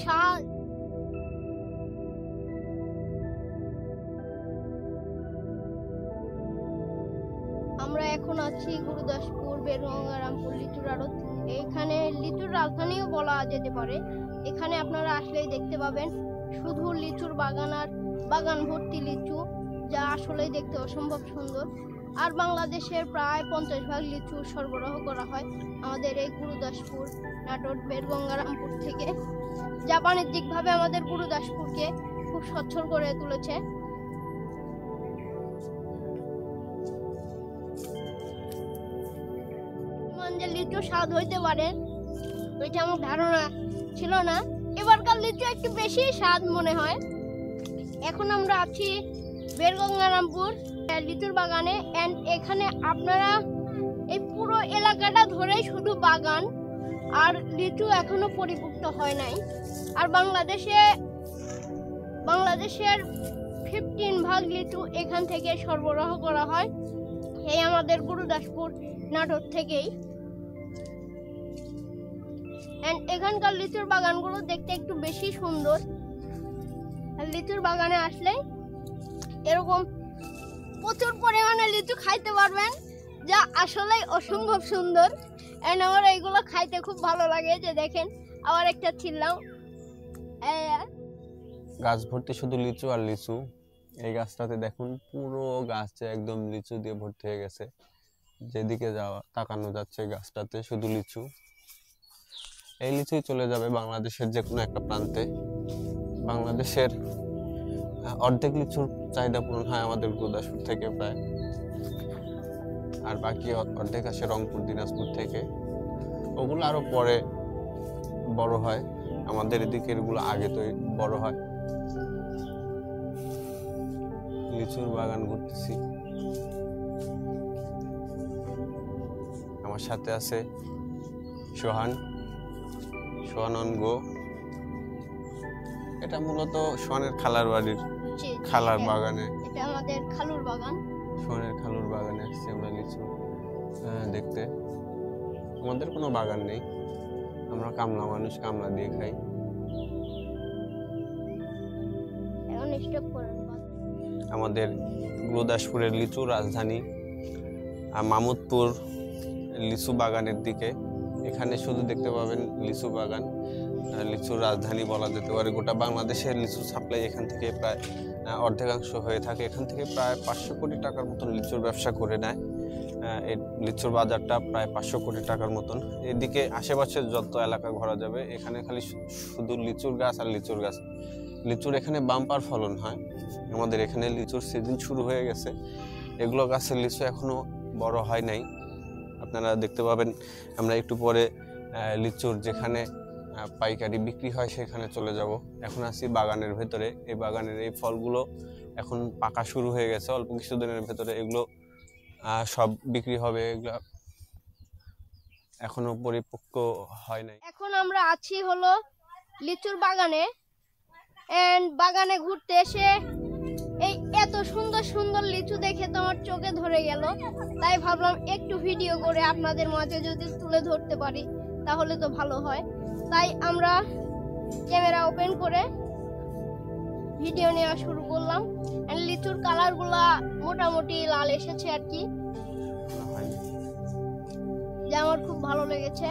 স্বাদ। আমরা এখন আছি গুরুদাসপুর বেরগঙ্গারামপুর লিচুর আড়ত। এখানে লিচুর রাজধানীও বলা যেতে পারে। এখানে আপনারা আসলেই দেখতে পাবেন শুধু লিচুর বাগান আর বাগান ভর্তি লিচু, যা আসলেই দেখতে অসম্ভব সুন্দর। আর বাংলাদেশের প্রায় 50% লিচু সরবরাহ করা হয় আমাদের এই গুরুদাসপুর নাটোর বেরগঙ্গারামপুর থেকে, যা বাণিজ্যিকভাবে আমাদের গুরুদাসপুরকে খুব সচ্ছল করে তুলেছে। যে লিচু স্বাদ হইতে পারে ওইটা আমার ধারণা ছিল না। এবারকার লিচু একটু বেশি স্বাদ মনে হয়। এখন আমরা আছি বেরগঙ্গারামপুর লিচুর বাগানে। এন্ড এখানে আপনারা এই পুরো এলাকাটা ধরেই শুধু বাগান, আর লিচু এখনো পরিপুষ্ট হয় নাই। আর বাংলাদেশের 15% লিচু এখান থেকে সরবরাহ করা হয় এই আমাদের গুরুদাসপুর নাটোর থেকেই। এখানকার লিচুর বাগানগুলো দেখতে একটু বেশি সুন্দর। লিচুর বাগানে আসলে এরকম প্রচুর পরিমাণে লিচু খাইতে পারবেন, যা আসলেই অসম্ভব সুন্দর। এন্ড আমার এইগুলো খাইতে খুব ভালো লাগে। যে দেখেন আবার একটা ছিলাম, গাছ ভর্তি শুধু লিচু আর লিচু। এই গাছটাতে দেখুন পুরো গাছটা একদম লিচু দিয়ে ভর্তি হয়ে গেছে। যেদিকে যাওয়া তাকানো যাচ্ছে গাছটাতে শুধু লিচু। এই লিচুই চলে যাবে বাংলাদেশের যে কোনো একটা প্রান্তে। বাংলাদেশের অর্ধেক লিচুর চাহিদা পূরণ হয় আমাদের গুরুদাসপুর থেকে প্রায়, আর বাকি অর্ধেক আসে রংপুর দিনাজপুর থেকে। ওগুলো আরো পরে বড় হয়, আমাদের এদিকে এগুলো আগে তো বড় হয়। লিচুর বাগান ঘুরতেছি, আমার সাথে আছে সোহান গো। এটা মূলত সোহানের খালার বাড়ির খালার বাগানে, এটা আমাদের খালুর বাগান। সোহানের খালুর বাগানে আসছি আমরা লিচু দেখতে। আমাদের কোনো বাগান নেই, আমরা কামলা মানুষ, কামলা দিয়ে খাই। আমাদের গুরুদাসপুরের লিচু রাজধানী মামুদপুর লিচু বাগানের দিকে। এখানে শুধু দেখতে পাবেন লিচু বাগান, লিচুর রাজধানী বলা যেতে পারে। গোটা বাংলাদেশের লিচু সাপ্লাই এখান থেকে প্রায় অর্ধেকাংশ হয়ে থাকে। এখান থেকে প্রায় 500 কোটি টাকার মতন লিচুর ব্যবসা করে নেয়। এই লিচুর বাজারটা প্রায় 500 কোটি টাকার মতন। এদিকে আশেপাশের যত এলাকা ঘোরা যাবে, এখানে খালি শুধু লিচুর গাছ আর লিচুর গাছ। লিচুর এখানে বাম্পার ফলন হয়। আমাদের এখানে লিচুর সিজন শুরু হয়ে গেছে। এগুলো গাছের লিচু এখনো বড় হয় নাই, আপনারা দেখতে পাবেন। আমরা একটু পরে লিচুর যেখানে পাইকারি বিক্রি হয় সেখানে চলে যাব। এখন আছি বাগানের ভেতরে। এই বাগানের এই ফলগুলো এখন পাকা শুরু হয়ে গেছে। অল্প কিছুদিনের ভেতরে এগুলো সব বিক্রি হবে। এগুলো এখনো পরিপক্ক হয় নাই। এখন আমরা আছি হলো লিচুর বাগানে। এন্ড বাগানে ঘুরতে এসে এই এত সুন্দর সুন্দর লিচু দেখে তো আমার চোখে ধরে গেল। তাই ভাবলাম একটু ভিডিও করে আপনাদের মাঝে যদি তুলে ধরতে পারি তাহলে তো ভালো হয়। তাই আমরা ক্যামেরা ওপেন করে ভিডিও নেওয়া শুরু করলাম। লিচুর কালারগুলা মোটামুটি লাল এসেছে আর কি, যা আমার খুব ভালো লেগেছে।